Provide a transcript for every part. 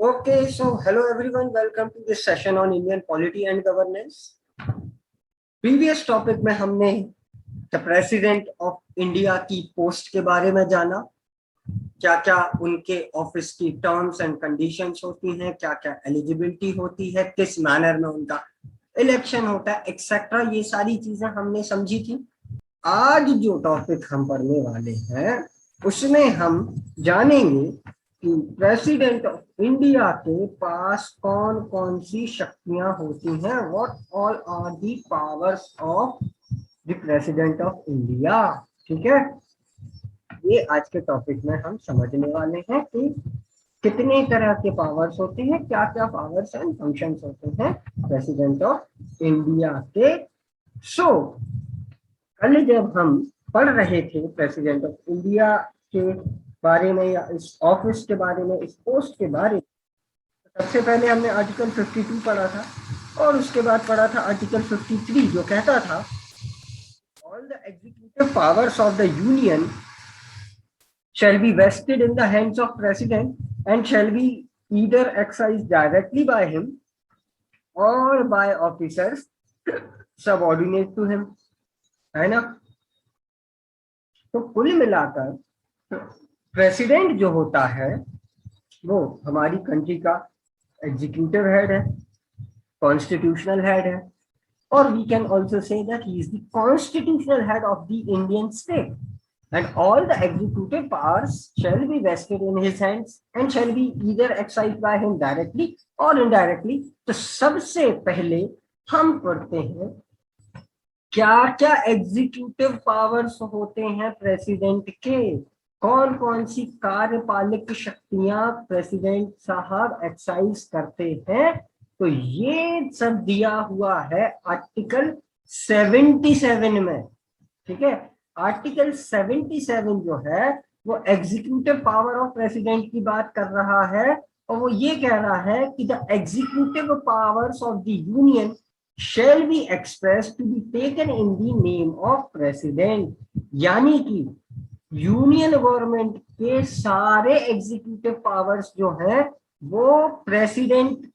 Okay, so hello everyone, welcome to this session on Indian polity and governance. Previous topic में हमने the president of India की post के बारे में जाना, क्या क्या उनके ऑफिस की टर्म्स एंड कंडीशंस होती हैं, क्या क्या एलिजिबिलिटी होती है, किस मैनर में उनका इलेक्शन होता है, एक्सेट्रा। ये सारी चीजें हमने समझी थी। आज जो टॉपिक हम पढ़ने वाले हैं उसमें हम जानेंगे कि प्रेसिडेंट ऑफ इंडिया के पास कौन कौन सी शक्तियां होती हैं, what all are the powers of the president of India. ठीक है, ये आज के टॉपिक में हम समझने वाले हैं कि कितने तरह के पावर्स होते हैं, क्या क्या पावर्स एंड फंक्शंस होते हैं प्रेसिडेंट ऑफ इंडिया के। सो कल जब हम पढ़ रहे थे प्रेसिडेंट ऑफ इंडिया के बारे में या इस ऑफिस के बारे में, इस पोस्ट के बारे में, सबसे पहले हमने आर्टिकल 52 पढ़ा था और उसके बाद पढ़ा था आर्टिकल 53 जो कहता था all the executive powers of the union shall be vested in the hands of president and shall be either exercised directly by him or by officers subordinate to him, है ना। तो कुल मिलाकर प्रेसिडेंट जो होता है वो हमारी कंट्री का एग्जीक्यूटिव हेड है, कॉन्स्टिट्यूशनल हेड है, और we can also say that he is the constitutional head of the Indian state and all the executive powers shall be vested in his hands and shall be either exercised by him directly or indirectly। तो सबसे पहले हम पढ़ते हैं क्या क्या executive powers होते हैं प्रेसिडेंट के, कौन कौन सी कार्यपालिक शक्तियां प्रेसिडेंट साहब एक्सरसाइज करते हैं। तो ये सब दिया हुआ है आर्टिकल 77 में। ठीक है, आर्टिकल 77 जो है वो एग्जीक्यूटिव पावर ऑफ प्रेसिडेंट की बात कर रहा है और वो ये कह रहा है कि the executive powers of the union shall be expressed to be taken in the name of president। यानी कि यूनियन गवर्नमेंट के सारे एग्जीक्यूटिव पावर्स जो हैं वो प्रेसिडेंट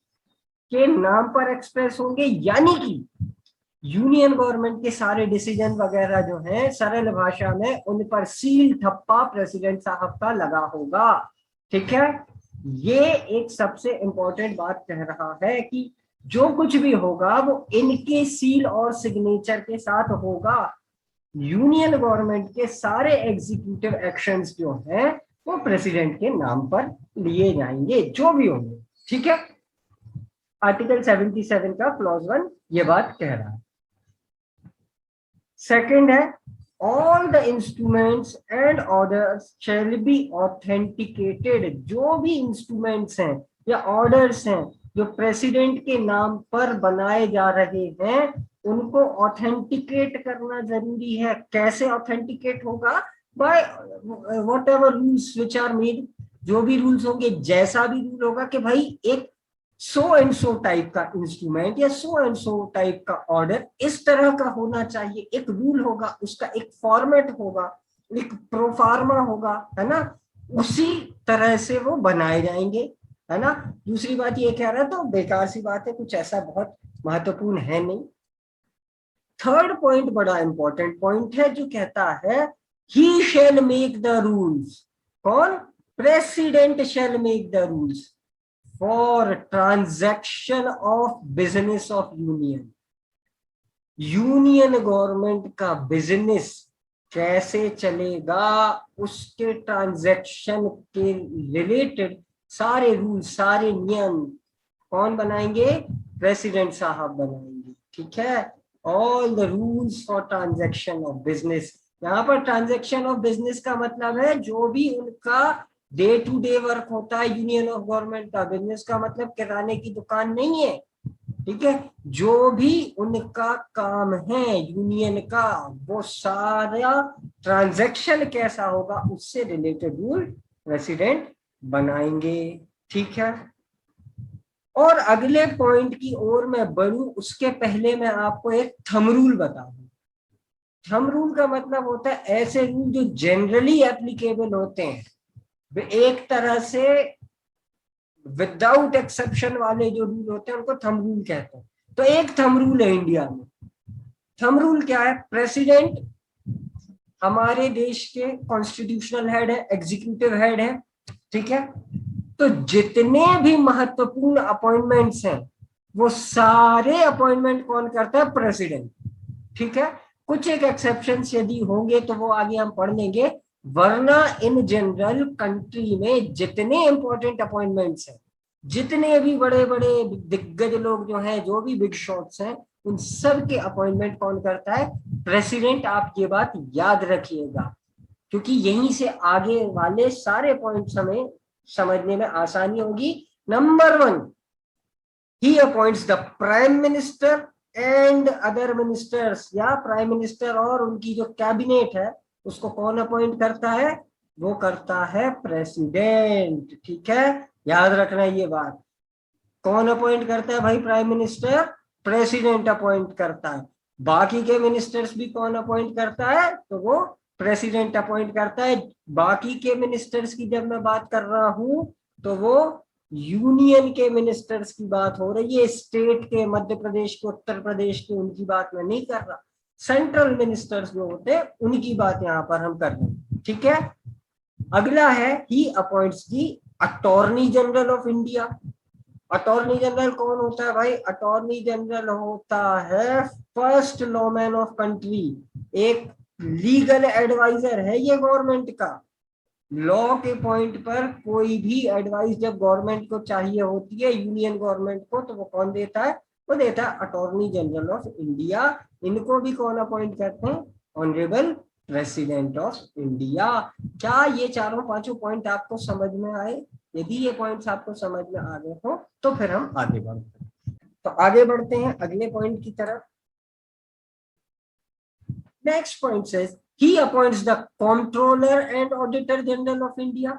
के नाम पर एक्सप्रेस होंगे, यानी कि यूनियन गवर्नमेंट के सारे डिसीजन वगैरह जो हैं सरल भाषा में उन पर सील ठप्पा प्रेसिडेंट साहब का लगा होगा। ठीक है, ये एक सबसे इंपॉर्टेंट बात कह रहा है कि जो कुछ भी होगा वो इनके सील और सिग्नेचर के साथ होगा। यूनियन गवर्नमेंट के सारे एग्जीक्यूटिव एक्शंस जो हैं वो प्रेसिडेंट के नाम पर लिए जाएंगे, जो भी होंगे। ठीक है, आर्टिकल 77 का क्लॉज 1 ये बात कह रहा है। सेकंड है all the instruments and orders shall be authenticated. जो भी इंस्ट्रूमेंट्स हैं या ऑर्डर्स हैं जो प्रेसिडेंट के नाम पर बनाए जा रहे हैं उनको ऑथेंटिकेट करना जरूरी है। कैसे ऑथेंटिकेट होगा? By whatever rules which are made. जो भी रूल्स होंगे, जैसा भी रूल होगा कि भाई एक सो एंड सो टाइप का इंस्ट्रूमेंट या सो एंड सो टाइप का ऑर्डर इस तरह का होना चाहिए, एक रूल होगा, उसका एक फॉर्मेट होगा, एक प्रोफार्मा होगा, है ना, उसी तरह से वो बनाए जाएंगे, है ना। दूसरी बात ये कह रहा है तो बेकार सी बात है, कुछ ऐसा बहुत महत्वपूर्ण है नहीं। थर्ड पॉइंट बड़ा इंपॉर्टेंट पॉइंट है जो कहता है ही शैल मेक द रूल्स। कौन? President shell make the rules for transaction of business of union. Union government का बिजनेस कैसे चलेगा उसके ट्रांजैक्शन के रिलेटेड सारे रूल, सारे नियम कौन बनाएंगे? प्रेसिडेंट साहब बनाएंगे। ठीक है, all the rules for transaction of business. यहाँ पर ट्रांजैक्शन ऑफ बिजनेस का मतलब है जो भी उनका डे टू डे वर्क होता है यूनियन ऑफ गवर्नमेंट का। बिजनेस का मतलब किराने की दुकान नहीं है। ठीक है, जो भी उनका काम है यूनियन का वो सारा ट्रांजैक्शन कैसा होगा उससे रिलेटेड रूल प्रेसिडेंट बनाएंगे। ठीक है, और अगले पॉइंट की ओर मैं बढ़ूं उसके पहले मैं आपको एक थंब रूल बता दूं। थंब रूल का मतलब होता है ऐसे रूल जो जनरली एप्लीकेबल होते हैं, वे एक तरह से विदाउट एक्सेप्शन वाले जो रूल होते हैं उनको थंब रूल कहते हैं। तो एक थंब रूल है इंडिया में। थंब रूल क्या है? प्रेसिडेंट हमारे देश के कॉन्स्टिट्यूशनल हेड है, एग्जीक्यूटिव हेड है, ठीक है। तो जितने भी महत्वपूर्ण अपॉइंटमेंट्स हैं वो सारे अपॉइंटमेंट कौन करता है? प्रेसिडेंट, ठीक है। कुछ एक एक्सेप्शंस यदि होंगे तो वो आगे हम पढ़ लेंगे, वरना इन जनरल कंट्री में जितने इंपॉर्टेंट अपॉइंटमेंट्स हैं, जितने भी बड़े बड़े दिग्गज लोग जो हैं, जो भी बिग शॉट्स हैं, उन सब के अपॉइंटमेंट कौन करता है? प्रेसिडेंट। आप ये बात याद रखिएगा, क्योंकि यहीं से आगे वाले सारे पॉइंट्स हमें समझने में आसानी होगी। Number 1, he appoints the prime minister and other ministers, या प्राइम मिनिस्टर और उनकी जो कैबिनेट है उसको कौन अपॉइंट करता है? वो करता है प्रेसिडेंट, ठीक है। याद रखना ये बात, कौन अपॉइंट करता है भाई? प्राइम मिनिस्टर, प्रेसिडेंट अपॉइंट करता है। बाकी के मिनिस्टर्स भी कौन अपॉइंट करता है? तो वो प्रेसिडेंट अपॉइंट करता है। बाकी के मिनिस्टर्स की जब मैं बात कर रहा हूं तो वो यूनियन के मिनिस्टर्स की बात हो रही है, स्टेट के, मध्य प्रदेश के, उत्तर प्रदेश के, उनकी बात मैं नहीं कर रहा। सेंट्रल मिनिस्टर्स जो होते हैं उनकी बात यहां पर हम कर रहे हैं, ठीक है। अगला है, he appoints the attorney general of India. Attorney general कौन होता है भाई? अटॉर्नी जनरल होता है फर्स्ट लॉमैन ऑफ कंट्री, एक लीगल एडवाइजर है ये गवर्नमेंट का। लॉ के पॉइंट पर कोई भी एडवाइस जब गवर्नमेंट को चाहिए होती है, यूनियन गवर्नमेंट को, तो वो कौन देता है? वो देता है अटॉर्नी जनरल ऑफ इंडिया। इनको भी कौन अपॉइंट करते हैं? Honourable president of India. क्या ये चारों पांचों पॉइंट आपको समझ में आए? यदि ये पॉइंट्स आपको समझ में आ गए हो तो फिर हम आगे बढ़ते हैं। तो आगे बढ़ते हैं अगले पॉइंट की तरफ। Next point says he appoints the controller and auditor general of India.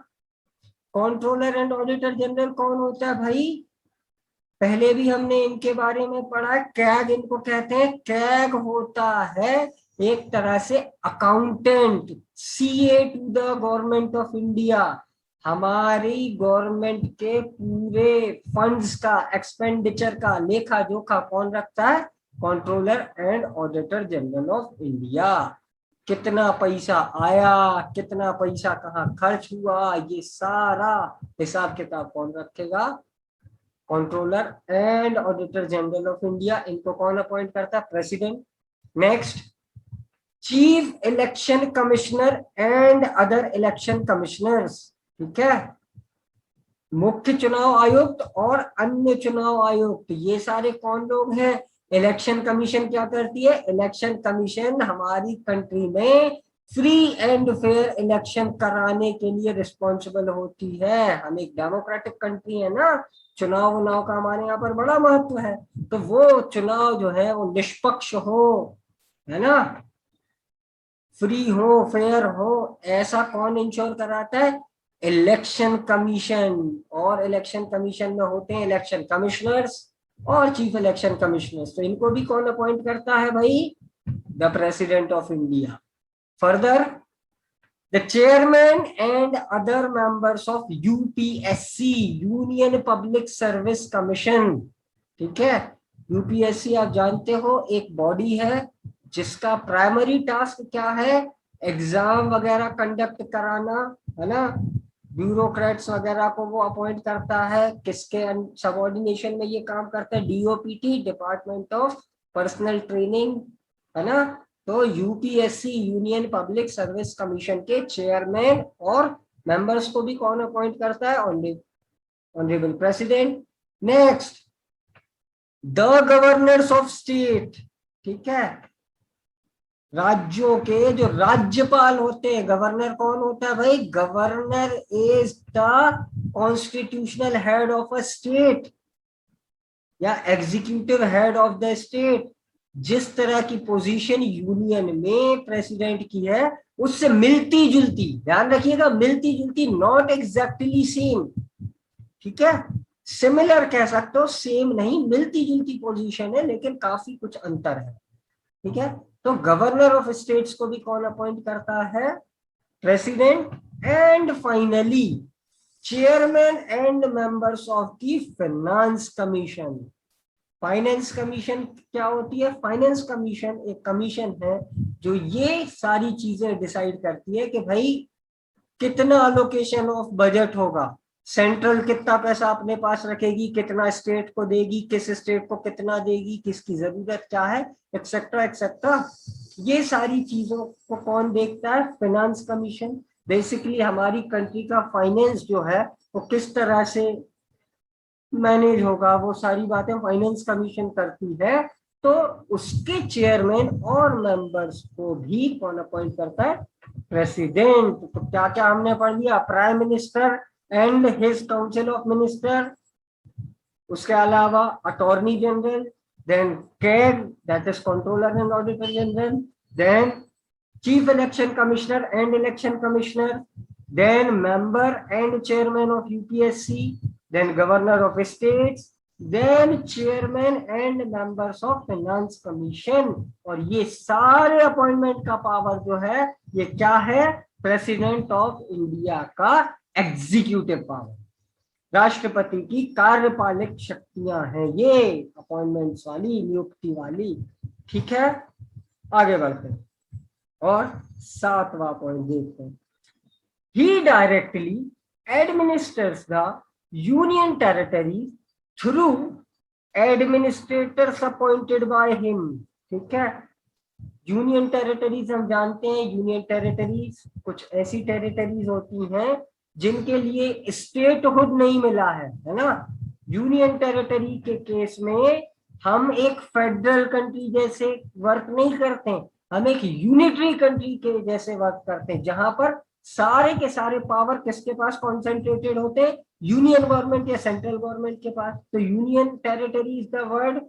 Controller and auditor general कौन होता है भाई? पहले भी हमने इनके बारे में पढ़ा है, कैग इनको कहते हैं। कैग होता है एक तरह से accountant, CA to the government of India. हमारी गवर्नमेंट के पूरे फंड्स का, एक्सपेंडिचर का लेखा जोखा कौन रखता है? Controller and auditor general of India. कितना पैसा आया, कितना पैसा कहाँ खर्च हुआ, ये सारा हिसाब किताब कौन रखेगा? Controller and auditor general of India. इनको कौन अपॉइंट करता है? President. Next, chief election commissioner and other election commissioners, ठीक है। मुख्य चुनाव आयुक्त और अन्य चुनाव आयुक्त, ये सारे कौन लोग हैं? इलेक्शन कमीशन क्या करती है? इलेक्शन कमीशन हमारी कंट्री में फ्री एंड फेयर इलेक्शन कराने के लिए रिस्पॉन्सिबल होती है। हम एक डेमोक्रेटिक कंट्री है ना, चुनाव उनाव का हमारे यहाँ पर बड़ा महत्व है। तो वो चुनाव जो है वो निष्पक्ष हो, है ना, फ्री हो, फेयर हो, ऐसा कौन इंश्योर कराता है? Election commission. और इलेक्शन कमीशन में होते हैं इलेक्शन कमिश्नर्स और चीफ इलेक्शन कमिश्नर्स। तो इनको भी कौन अपॉइंट करता है भाई? The president of India. Further, the chairman and other members of UPSC, union public service commission, ठीक है। यूपीएससी आप जानते हो एक बॉडी है जिसका प्राइमरी टास्क क्या है? एग्जाम वगैरह कंडक्ट कराना, है ना। ब्यूरोक्रेट्स वगैरह को वो अपॉइंट करता है। किसके सबऑर्डिनेशन में ये काम करता है? DOPT, department of personal training, है ना। तो UPSC, union public service commission के चेयरमैन और मेंबर्स को भी कौन अपॉइंट करता है? Honourable president. Next, the governors of state, ठीक है। राज्यों के जो राज्यपाल होते हैं, गवर्नर कौन होता है भाई? Governor is the constitutional head of a state या executive head of the state. जिस तरह की पोजीशन यूनियन में प्रेसिडेंट की है उससे मिलती जुलती, ध्यान रखिएगा, मिलती जुलती, नॉट एग्जैक्टली सेम, ठीक है। सिमिलर कह सकते हो, सेम नहीं, मिलती जुलती पोजीशन है लेकिन काफी कुछ अंतर है, ठीक है। तो गवर्नर ऑफ स्टेट्स को भी कौन अपॉइंट करता है? President. And finally, chairman and members of the finance commission. Finance commission क्या होती है? फाइनेंस कमीशन एक कमीशन है जो ये सारी चीजें डिसाइड करती है कि भाई कितना अलोकेशन ऑफ बजट होगा, सेंट्रल कितना पैसा अपने पास रखेगी, कितना स्टेट को देगी, किस स्टेट को कितना देगी, किसकी जरूरत क्या है, एक्सेट्रा एक्सेट्रा। ये सारी चीजों को कौन देखता है? Finance commission. बेसिकली हमारी कंट्री का फाइनेंस जो है वो किस तरह से मैनेज होगा, वो सारी बातें फाइनेंस कमीशन करती है। तो उसके चेयरमैन और मेंबर्स को भी कौन अपॉइंट करता है? प्रेसिडेंट। तो क्या क्या हमने पढ़ लिया? Prime minister and his council of minister, उसके अलावा attorney general, then CAG that is controller and auditor general, then chief election commissioner and election commissioner, then member and chairman of UPSC, then governor of states, then chairman and members of finance commission। और ये सारे appointment का power जो है ये क्या है? President of India का एग्जीक्यूटिव पावर, राष्ट्रपति की कार्यपालक शक्तियां हैं ये अपॉइंटमेंट्स वाली, नियुक्ति वाली। ठीक है, आगे बढ़ते हैं और 7वां पॉइंट देखते हैं। He directly administers the union territories through administrators appointed by him। ठीक है, यूनियन टेरिटरीज हम जानते हैं, यूनियन टेरिटरीज कुछ ऐसी टेरिटरीज होती हैं जिनके लिए स्टेटहुड नहीं मिला है ना। यूनियन टेरिटरी के केस में हम एक फेडरल कंट्री जैसे वर्क नहीं करते, हम एक यूनिटरी कंट्री के जैसे वर्क करते हैं, जहां पर सारे के सारे पावर किसके पास कॉन्सेंट्रेटेड होते हैं? यूनियन गवर्नमेंट या सेंट्रल गवर्नमेंट के पास। तो union territory is the word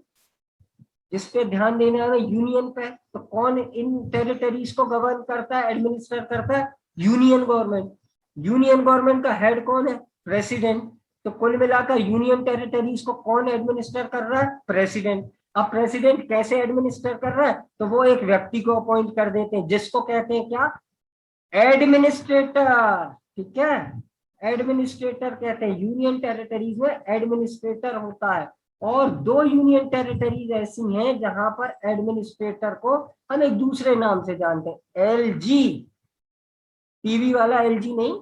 जिस पे ध्यान देना है, यूनियन पे। तो कौन इन टेरिटरीज को गवर्न करता है, एडमिनिस्टर करता है? Union government. यूनियन गवर्नमेंट का हेड कौन है? प्रेसिडेंट। तो कुल मिलाकर यूनियन टेरिटरीज को कौन एडमिनिस्टर कर रहा है? प्रेसिडेंट। अब प्रेसिडेंट कैसे एडमिनिस्टर कर रहा है? तो वो एक व्यक्ति को अपॉइंट कर देते हैं जिसको कहते हैं क्या? एडमिनिस्ट्रेटर। ठीक है, एडमिनिस्ट्रेटर कहते हैं। यूनियन टेरिटरीज में एडमिनिस्ट्रेटर होता है, और 2 यूनियन टेरिटरीज ऐसी हैं जहां पर एडमिनिस्ट्रेटर को हम एक दूसरे नाम से जानते हैं, एलजी। टीवी वाला एलजी नहीं,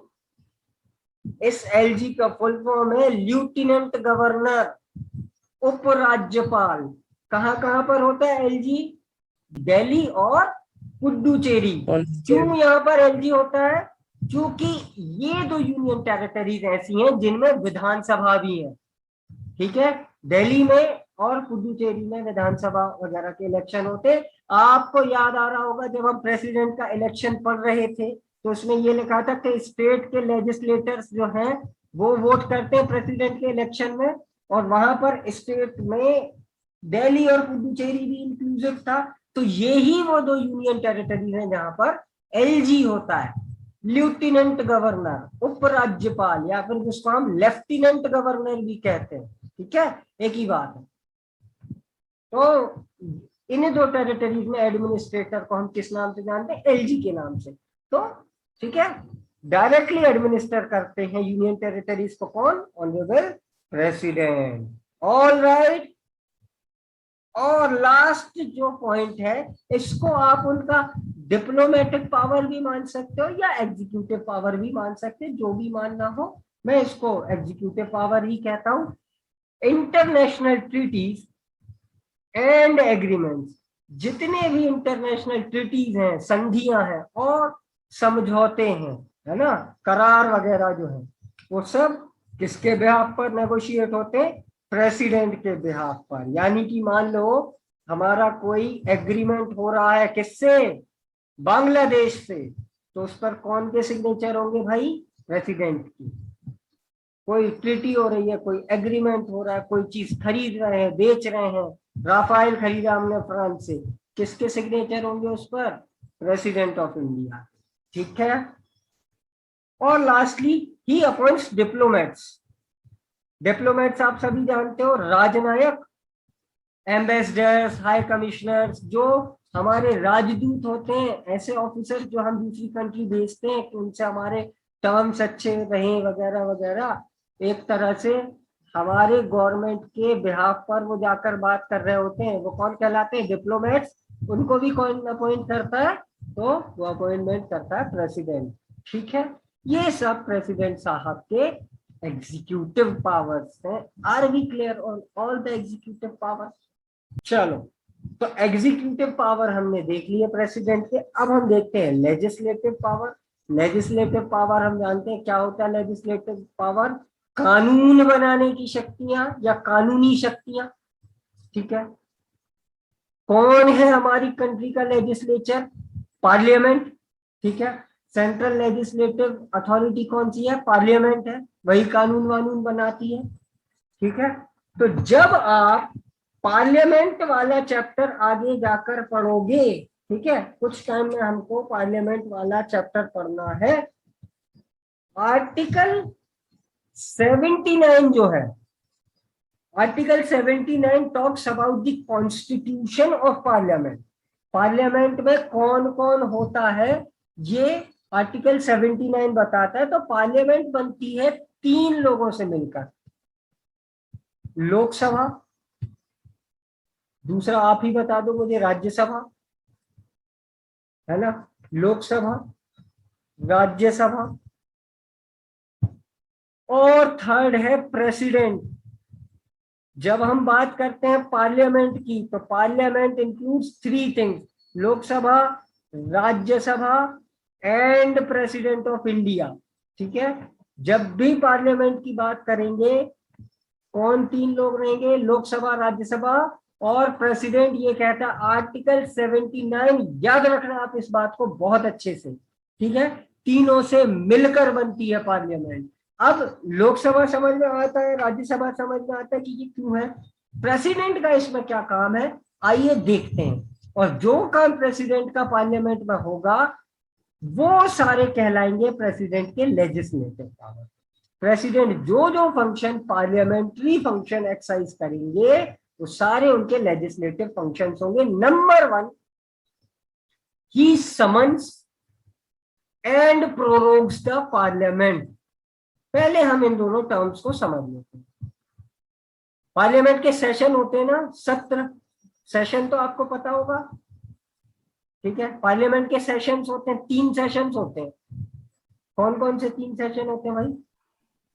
इस एलजी का फुल फॉर्म है लेफ्टिनेंट गवर्नर, उपराज्यपाल। कहां कहां पर होता है एलजी? दिल्ली और पुडुचेरी। क्यों यहाँ पर एलजी होता है? क्योंकि ये 2 यूनियन टेरिटरीज ऐसी हैं जिनमें विधानसभा भी है। ठीक है, दिल्ली में और पुडुचेरी में विधानसभा वगैरह के इलेक्शन होते। आपको याद आ रहा होगा जब हम प्रेसिडेंट का इलेक्शन पढ़ रहे थे तो उसमें ये लिखा था कि स्टेट के लेजिस्लेटर्स जो हैं वो वोट करते हैं प्रेसिडेंट के इलेक्शन में, और वहां पर स्टेट में दिल्ली और पुडुचेरी भी इंक्लूसिव था। तो ये ही वो 2 यूनियन टेरिटरीज हैं जहां पर एलजी होता है, लेफ्टिनेंट गवर्नर, उपराज्यपाल, या फिर जिसको हम लेफ्टिनेंट गवर्नर भी कहते हैं। ठीक है, एक ही बात है। तो इन 2 टेरिटरीज में एडमिनिस्ट्रेटर को हम किस नाम से जानते हैं? एलजी के नाम से। तो ठीक है, डायरेक्टली एडमिनिस्टर करते हैं यूनियन टेरिटरीज को कौन? Honourable president. All right. और लास्ट जो पॉइंट है इसको आप उनका डिप्लोमेटिक पावर भी मान सकते हो या एग्जीक्यूटिव पावर भी मान सकते हो, जो भी मानना हो। मैं इसको एग्जीक्यूटिव पावर ही कहता हूं। इंटरनेशनल ट्रीटीज एंड एग्रीमेंट्स, जितने भी इंटरनेशनल ट्रीटीज हैं, संधियां हैं और समझौते हैं, है ना, करार वगैरह जो है, वो सब किसके बिहाफ पर नेगोशिएट होते हैं? प्रेसिडेंट के बिहाफ पर। यानी कि मान लो हमारा कोई एग्रीमेंट हो रहा है किससे? बांग्लादेश से, तो उस पर कौन के सिग्नेचर होंगे भाई? प्रेसिडेंट की। कोई ट्रीटी हो रही है, कोई एग्रीमेंट हो रहा है, कोई चीज खरीद रहे हैं, बेच रहे हैं, राफेल खरीदा हमने फ्रांस से, किसके सिग्नेचर होंगे उस पर? President of India. ठीक है, और लास्टली ही अपॉइंट्स डिप्लोमेट्स। डिप्लोमेट्स आप सभी जानते हो, राजनयिक, एम्बेसडर्स, हाई कमिश्नर्स, जो हमारे राजदूत होते हैं, ऐसे ऑफिसर जो हम दूसरी कंट्री भेजते हैं कि उनसे हमारे टर्म्स अच्छे रहें वगैरह वगैरह, एक तरह से हमारे गवर्नमेंट के बिहाफ पर वो जाकर बात कर रहे होते हैं, वो कौन कहलाते हैं, डिप्लोमेट्स। उनको भी कौन अपॉइंट करता है, तो वो अपॉइंटमेंट करता है प्रेसिडेंट। ठीक है, ये सब प्रेसिडेंट साहब के एग्जीक्यूटिव पावर्स हैं। Are we clear on all the executive powers? चलो, तो एग्जीक्यूटिव पावर हमने देख लिया प्रेसिडेंट के। अब हम देखते हैं लेजिस्लेटिव पावर। लेजिस्लेटिव पावर हम जानते हैं क्या होता है। लेजिस्लेटिव पावर कानून बनाने की शक्तियां या कानूनी शक्तियां। ठीक है, कौन है हमारी कंट्री का लेजिस्लेचर? पार्लियामेंट। ठीक है, सेंट्रल लेजिस्लेटिव अथॉरिटी कौन सी है? पार्लियामेंट है, वही कानून वानून बनाती है। ठीक है, तो जब आप पार्लियामेंट वाला चैप्टर आगे जाकर पढ़ोगे, ठीक है, कुछ टाइम में हमको पार्लियामेंट वाला चैप्टर पढ़ना है। आर्टिकल 79 जो है, article 79 talks about the constitution of parliament. Parliament में कौन कौन होता है ये आर्टिकल 79 बताता है। तो पार्लियामेंट बनती है 3 लोगों से मिलकर। लोकसभा, दूसरा आप ही बता दो मुझे, राज्यसभा, है ना, लोकसभा, राज्यसभा, और थर्ड है प्रेसिडेंट। जब हम बात करते हैं पार्लियामेंट की, तो parliament includes 3 things, Lok Sabha, Rajya Sabha and president of India. ठीक है, जब भी पार्लियामेंट की बात करेंगे कौन 3 लोग रहेंगे? लोकसभा, राज्यसभा और प्रेसिडेंट। ये कहता है आर्टिकल 79, याद रखना आप इस बात को बहुत अच्छे से। ठीक है, तीनों से मिलकर बनती है पार्लियामेंट। अब लोकसभा समझ में आता है, राज्यसभा समझ में आता है कि ये क्यों है, प्रेसिडेंट का इसमें क्या काम है, आइए देखते हैं। और जो काम प्रेसिडेंट का पार्लियामेंट में होगा वो सारे कहलाएंगे प्रेसिडेंट के लेजिस्लेटिव पावर। प्रेसिडेंट जो जो फंक्शन पार्लियामेंट्री फंक्शन एक्सरसाइज करेंगे वो सारे उनके लेजिस्लेटिव फंक्शंस होंगे। Number 1, he summons and prorogues the parliament. पहले हम इन दोनों टर्म्स को समझ लेते हैं। पार्लियामेंट के सेशन होते हैं ना, सत्र, सेशन तो आपको पता होगा। ठीक है, पार्लियामेंट के सेशंस होते हैं, 3 सेशंस होते हैं। कौन कौन से 3 सेशन होते हैं भाई?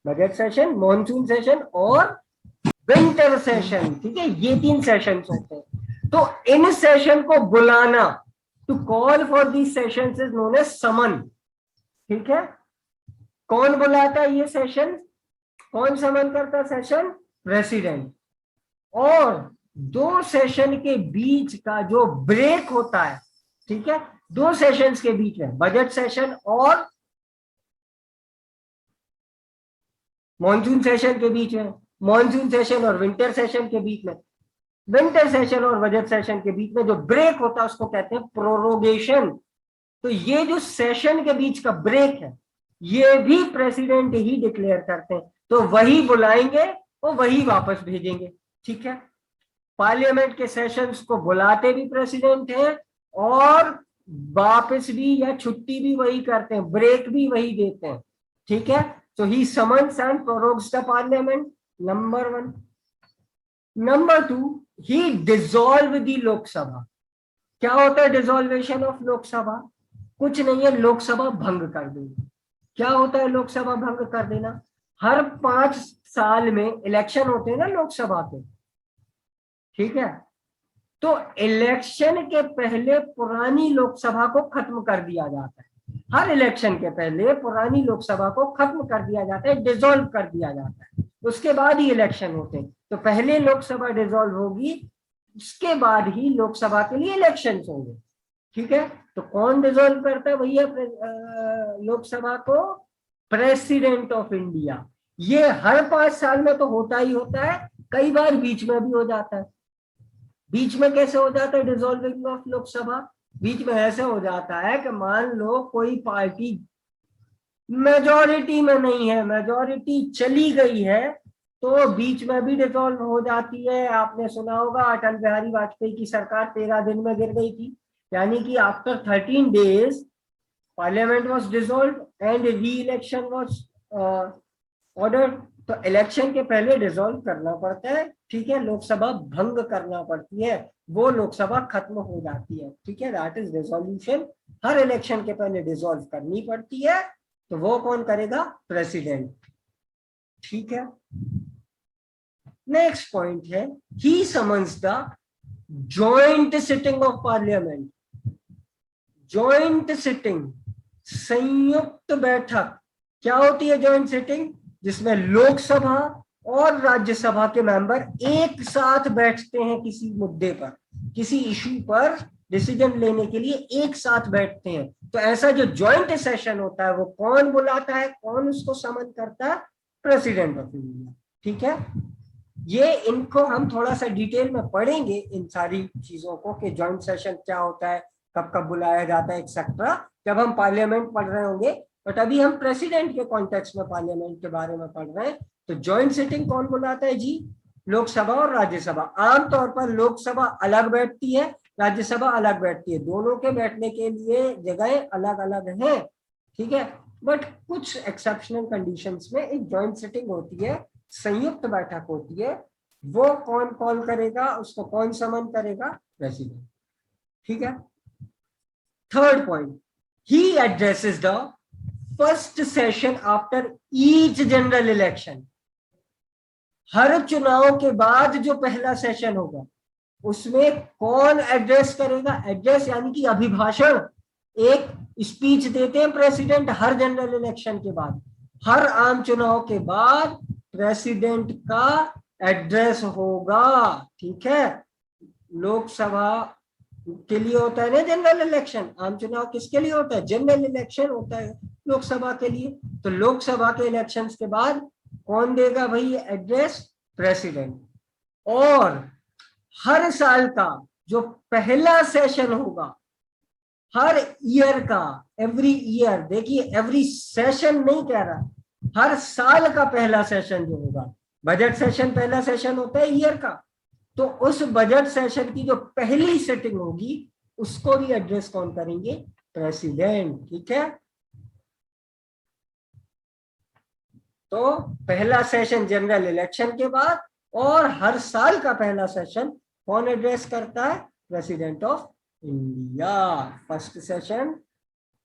बजट सेशन, मॉनसून सेशन और विंटर सेशन। ठीक है, ये 3 सेशंस होते हैं। तो इन सेशन को बुलाना, to call for these sessions is known as summon. ठीक है, कौन बुलाता है ये सेशन? कौन समन करता सेशन? प्रेसिडेंट। और 2 सेशन के बीच का जो ब्रेक होता है, ठीक है, 2 सेशंस के बीच में, बजट सेशन और मॉनसून सेशन के बीच में, मॉनसून सेशन और विंटर सेशन के बीच में, विंटर सेशन और बजट सेशन के बीच में जो ब्रेक होता है उसको कहते हैं प्रोरोगेशन। तो ये जो सेशन के बीच का ब्रेक है ये भी प्रेसिडेंट ही डिक्लेयर करते हैं। तो वही बुलाएंगे और वही वापस भेजेंगे। ठीक है, पार्लियामेंट के सेशंस को बुलाते भी प्रेसिडेंट हैं और वापस भी या छुट्टी भी वही करते हैं, ब्रेक भी वही देते हैं। ठीक है, so he summons and prorogues the parliament, number 1. Number 2, he dissolve the Lok Sabha. क्या होता है डिसॉल्वेशन ऑफ लोकसभा? कुछ नहीं है, लोकसभा भंग कर देना। क्या होता है लोकसभा भंग कर देना? हर 5 साल में इलेक्शन होते हैं ना लोकसभा के। ठीक है, तो इलेक्शन के पहले पुरानी लोकसभा को खत्म कर दिया जाता है। हर इलेक्शन के पहले पुरानी लोकसभा को खत्म कर दिया जाता है, डिसॉल्व कर दिया जाता है, उसके बाद ही इलेक्शन होते हैं। तो पहले लोकसभा डिसॉल्व होगी, उसके बाद ही लोकसभा के लिए इलेक्शंस होंगे। ठीक है, तो कौन डिसॉल्व करता है भैया लोकसभा को? President of India. ये हर 5 साल में तो होता ही होता है, कई बार बीच में भी हो जाता है। बीच में कैसे हो जाता है डिसॉल्विंग ऑफ लोकसभा? बीच में ऐसे हो जाता है कि मान लो कोई पार्टी मेजॉरिटी में नहीं है, मेजॉरिटी चली गई है, तो बीच में भी डिसॉल्व हो जाती है। आपने सुना होगा अटल बिहारी वाजपेयी की सरकार 13 दिन में गिर गई थी, यानी कि after 13 days parliament was dissolved and re election was order. तो इलेक्शन के पहले डिसॉल्व करना पड़ता है, ठीक है, लोकसभा भंग करना पड़ती है, वो लोकसभा खत्म हो जाती है, ठीक है, that is resolution. Her election के पहले डिसॉल्व करनी पड़ती है, तो वो कौन करेगा? प्रेसिडेंट, ठीक है। नेक्स्ट पॉइंट है he summons the joint sitting of parliament. Joint sitting, संयुक्त बैठक, क्या होती है जॉइंट सिटिंग? जिसमें लोकसभा और राज्यसभा के मेंबर एक साथ बैठते हैं किसी मुद्दे पर, किसी इशू पर डिसीजन लेने के लिए एक साथ बैठते हैं। तो ऐसा जो जॉइंट सेशन होता है वो कौन बुलाता है, कौन उसको समन करता है? प्रेसिडेंट ऑफ इंडिया, ठीक है। ये इनको हम थोड़ा सा डिटेल में पढ़ेंगे इन सारी चीजों को कि जॉइंट सेशन क्या होता है, कब कब बुलाया जाता है एक्सेट्रा, जब हम पार्लियामेंट पढ़ रहे होंगे। बट अभी हम प्रेसिडेंट के कॉन्टेक्स्ट में पार्लियामेंट के बारे में पढ़ रहे हैं। तो जॉइंट सिटिंग कौन बुलाता है जी? लोकसभा और राज्यसभा। आमतौर पर लोकसभा अलग बैठती है, राज्यसभा अलग बैठती है, दोनों के बैठने के लिए जगह अलग अलग है, ठीक है। बट कुछ एक्सेप्शनल कंडीशंस में एक जॉइंट सिटिंग होती है, संयुक्त बैठक होती है। वो कौन कॉल करेगा, उसको कौन समन करेगा? प्रेसिडेंट, ठीक है। Third point, he addresses the first session after each general election. हर चुनाव के बाद जो पहला सेशन होगा उसमें कौन एड्रेस करेगा? एड्रेस यानी कि अभिभाषण, एक स्पीच देते हैं प्रेसिडेंट हर जनरल इलेक्शन के बाद, हर आम चुनाव के बाद प्रेसिडेंट का एड्रेस होगा, ठीक है। लोकसभा के लिए होता है ना जनरल इलेक्शन, आम चुनाव किसके लिए होता है? जनरल इलेक्शन होता है लोकसभा के लिए। तो लोकसभा के इलेक्शंस के बाद कौन देगा भाई ये एड्रेस? प्रेसिडेंट। और हर साल का जो पहला सेशन होगा, हर ईयर का, एवरी ईयर, देखिए एवरी सेशन नहीं कह रहा, हर साल का पहला सेशन जो होगा, बजट सेशन पहला सेशन होता है ईयर का, तो उस बजट सेशन की जो पहली सिटिंग होगी उसको भी एड्रेस कौन करेंगे? प्रेसिडेंट, ठीक है। तो पहला सेशन जनरल इलेक्शन के बाद और हर साल का पहला सेशन कौन एड्रेस करता है? President of India. First session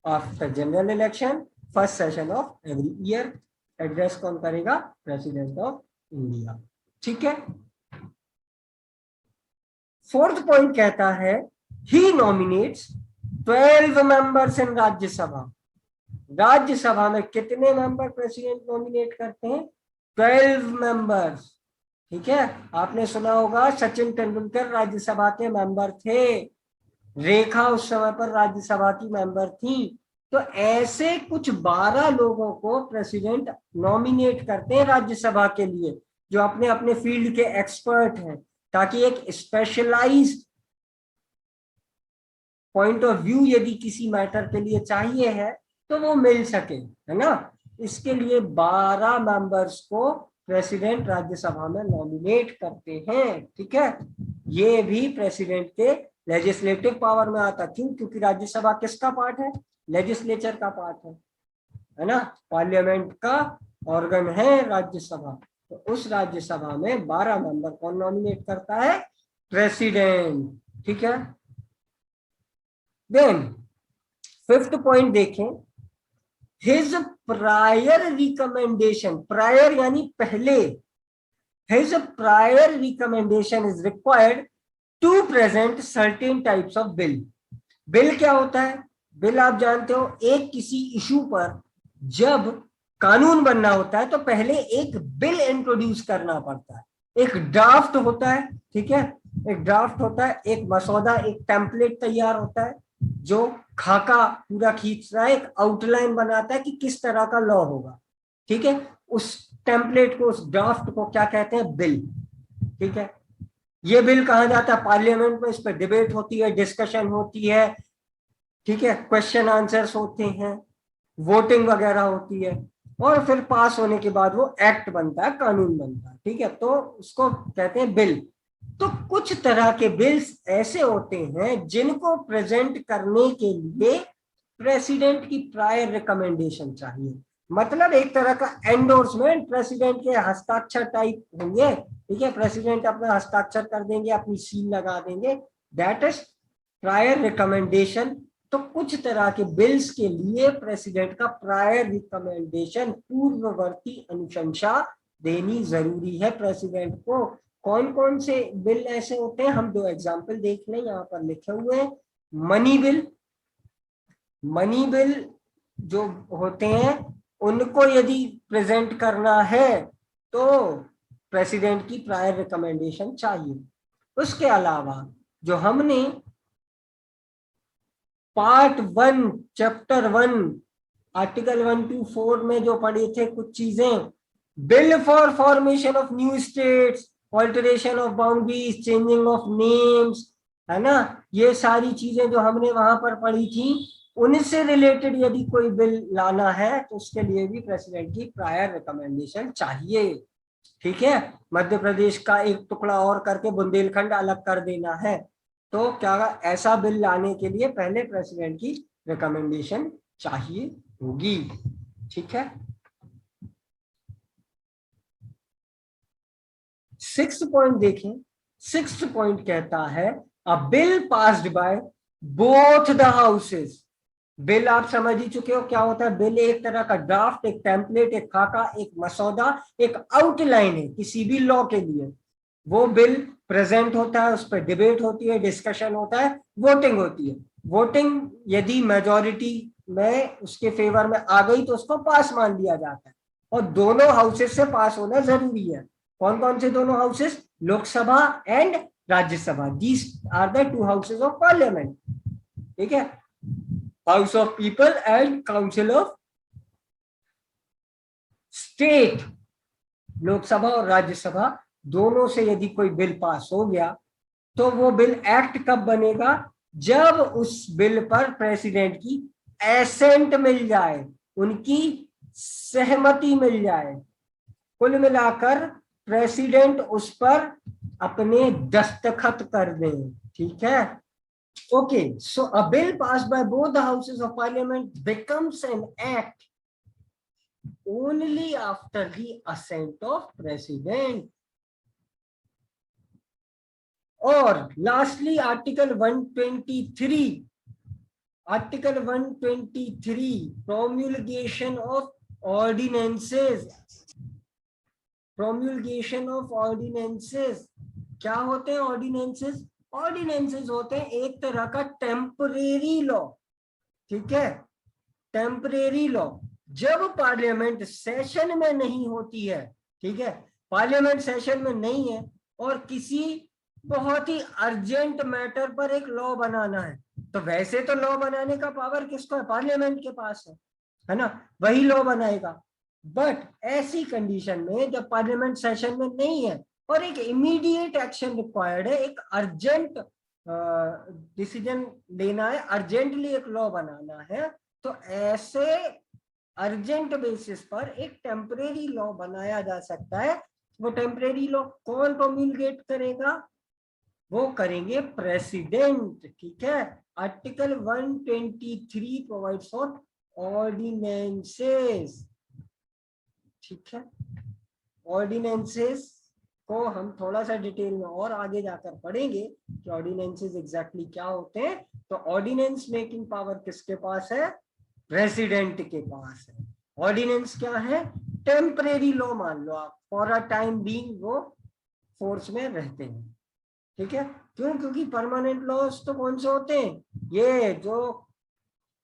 after general election, first session of every year, address कौन करेगा? प्रेसिडेंट ऑफ इंडिया, ठीक है। फोर्थ पॉइंट कहता है he nominates 12 members in Rajya Sabha. Rajya Sabha में कितने मेंबर प्रेसिडेंट नॉमिनेट करते हैं? 12 मेंबर्स, ठीक है। आपने सुना होगा सचिन तेंदुलकर राज्यसभा के मेंबर थे, रेखा उस समय पर राज्यसभा की मेंबर थी। तो ऐसे कुछ 12 लोगों को प्रेसिडेंट नॉमिनेट करते हैं राज्यसभा के लिए, जो अपने अपने फील्ड के एक्सपर्ट हैं, ताकि एक स्पेशलाइज्ड पॉइंट ऑफ व्यू यदि किसी मैटर के लिए चाहिए है तो वो मिल सके, है ना। इसके लिए 12 मेंबर्स को प्रेसिडेंट राज्यसभा में नॉमिनेट करते हैं, ठीक है। ये भी प्रेसिडेंट के लेजिस्लेटिव पावर में आता, क्यों? क्योंकि राज्यसभा किसका पार्ट है? लेजिस्लेचर का पार्ट है ना, पार्लियामेंट का ऑर्गन है राज्यसभा। तो उस राज्यसभा में 12 मेंबर कौन नॉमिनेट करता है? प्रेसिडेंट, ठीक है। देन फिफ्थ पॉइंट देखें, हिज प्रायर रिकमेंडेशन, प्रायर यानी पहले, his prior recommendation is required to present certain types of bill. Bill क्या होता है? बिल आप जानते हो, एक किसी इशू पर जब कानून बनना होता है तो पहले एक बिल इंट्रोड्यूस करना पड़ता है, एक ड्राफ्ट होता है, ठीक है। एक ड्राफ्ट होता है, एक मसौदा, एक टेम्पलेट तैयार होता है जो खाका पूरा खींचता है, एक आउटलाइन बनाता है कि किस तरह का लॉ होगा, ठीक है। उस टेम्पलेट को, उस ड्राफ्ट को क्या कहते हैं? बिल, ठीक है। ये बिल कहाँ जाता है? पार्लियामेंट में, इस पर डिबेट होती है, डिस्कशन होती है, ठीक है, क्वेश्चन आंसर्स होते हैं, वोटिंग वगैरह होती है, और फिर पास होने के बाद वो एक्ट बनता है, कानून बनता है, ठीक है। तो उसको कहते हैं बिल। तो कुछ तरह के बिल्स ऐसे होते हैं जिनको प्रेजेंट करने के लिए प्रेसिडेंट की प्रायर रिकमेंडेशन चाहिए, मतलब एक तरह का एंडोर्समेंट, प्रेसिडेंट के हस्ताक्षर टाइप होंगे, ठीक है, प्रेसिडेंट अपना हस्ताक्षर कर देंगे, अपनी सील लगा देंगे, दैट इज प्रायर रिकमेंडेशन। तो कुछ तरह के बिल्स के लिए प्रेसिडेंट का प्रायर रिकमेंडेशन, पूर्ववर्ती अनुशंसा देनी जरूरी है प्रेसिडेंट को। कौन कौन से बिल ऐसे होते हैं, हम 2 एग्जाम्पल देख लें, यहाँ पर लिखे हुए हैं। मनी बिल, मनी बिल जो होते हैं उनको यदि प्रेजेंट करना है तो प्रेसिडेंट की प्रायर रिकमेंडेशन चाहिए। उसके अलावा जो हमने पार्ट 1 चैप्टर 1 आर्टिकल 1 to 4 में जो पढ़े थे कुछ चीजें, bill for formation of new states, alteration of boundaries, changing of names, है ना, ये सारी चीजें जो हमने वहां पर पढ़ी थी, उनसे रिलेटेड यदि कोई बिल लाना है तो उसके लिए भी प्रेसिडेंट की प्रायर रिकमेंडेशन चाहिए। ठीक है, मध्य प्रदेश का एक टुकड़ा और करके बुंदेलखंड अलग कर देना है, तो क्या ऐसा बिल लाने के लिए पहले प्रेसिडेंट की रिकमेंडेशन चाहिए होगी। ठीक है, 6th पॉइंट देखें। 6th पॉइंट कहता है अ bill passed by both the houses. Bill आप समझ ही चुके हो क्या होता है। बिल एक तरह का ड्राफ्ट, एक टेम्पलेट, एक खाका, एक मसौदा, एक आउटलाइन है किसी भी लॉ के लिए। वो बिल प्रेजेंट होता है, उस पर डिबेट होती है, डिस्कशन होता है, वोटिंग होती है। वोटिंग यदि मेजॉरिटी में उसके फेवर में आ गई तो उसको पास मान लिया जाता है, और दोनों हाउसेस से पास होना जरूरी है। कौन कौन से दोनों houses? Lok Sabha and Rajya Sabha, these are the 2 houses of parliament. ठीक है, house of people and council of state. Lok Sabha और राज्यसभा दोनों से यदि कोई बिल पास हो गया तो वो बिल एक्ट कब बनेगा? जब उस बिल पर प्रेसिडेंट की एसेंट मिल जाए, उनकी सहमति मिल जाए। कुल मिलाकर प्रेसिडेंट उस पर अपने दस्तखत कर दें। ठीक है, okay, so a bill passed by both the houses of parliament becomes an act only after the assent of president. और lastly article 123, article 123 promulgation of ordinances. Promulgation of ordinances क्या होते हैं? ऑर्डिनेंसेस, ऑर्डिनेंसेस होते हैं एक तरह का temporary law. ठीक है, टेम्परेरी लॉ। जब पार्लियामेंट सेशन में नहीं होती है, ठीक है, पार्लियामेंट सेशन में नहीं है और किसी बहुत ही अर्जेंट मैटर पर एक लॉ बनाना है, तो वैसे तो लॉ बनाने का पावर किसको है? पार्लियामेंट के पास है ना, वही लॉ बनाएगा। बट ऐसी कंडीशन में जब पार्लियामेंट सेशन में नहीं है और एक इमीडिएट एक्शन रिक्वायर्ड है, एक अर्जेंट डिसीजन लेना है, अर्जेंटली एक लॉ बनाना है, तो ऐसे अर्जेंट बेसिस पर एक टेम्परेरी लॉ बनाया जा सकता है। वो टेम्परेरी लॉ कौन प्रोम्युलगेट करेगा? वो करेंगे प्रेसिडेंट। ठीक है, आर्टिकल 123 प्रोवाइड्स फॉर ऑर्डिनेंसेस। ठीक है, ऑर्डिनेंसेस को हम थोड़ा सा डिटेल में और आगे जाकर पढ़ेंगे कि ऑर्डिनेंसेस एग्जैक्टली क्या होते हैं। तो ऑर्डिनेंस मेकिंग पावर किसके पास है? प्रेसिडेंट के पास है। ऑर्डिनेंस क्या है? टेम्परेरी लॉ मान लो आप, फॉर अ टाइम बीइंग वो फोर्स में रहते हैं। ठीक है, क्यों? क्योंकि परमानेंट लॉज तो कौन से होते हैं? ये जो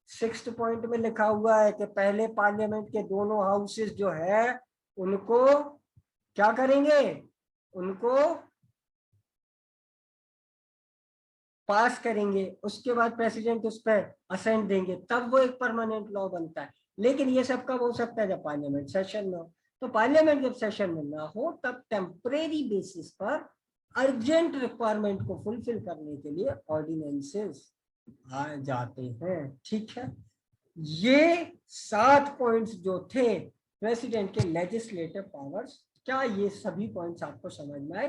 6th पॉइंट में लिखा हुआ है कि पहले पार्लियामेंट के दोनों हाउसेस जो है उनको क्या करेंगे? उनको पास करेंगे, उसके बाद प्रेसिडेंट उस पर असेंट देंगे, तब वो एक परमानेंट लॉ बनता है। लेकिन ये सब कब हो सकता है? जब पार्लियामेंट सेशन में हो। तो पार्लियामेंट जब सेशन में ना हो तब टेम्परेरी बेसिस पर अर्जेंट रिक्वायरमेंट को फुलफिल करने के लिए ऑर्डिनेंसेस आ जाते हैं। ठीक है, ये 7 पॉइंट्स जो थे प्रेसिडेंट के लेजिस्लेटिव पावर्स, क्या ये सभी पॉइंट्स आपको समझ में आए?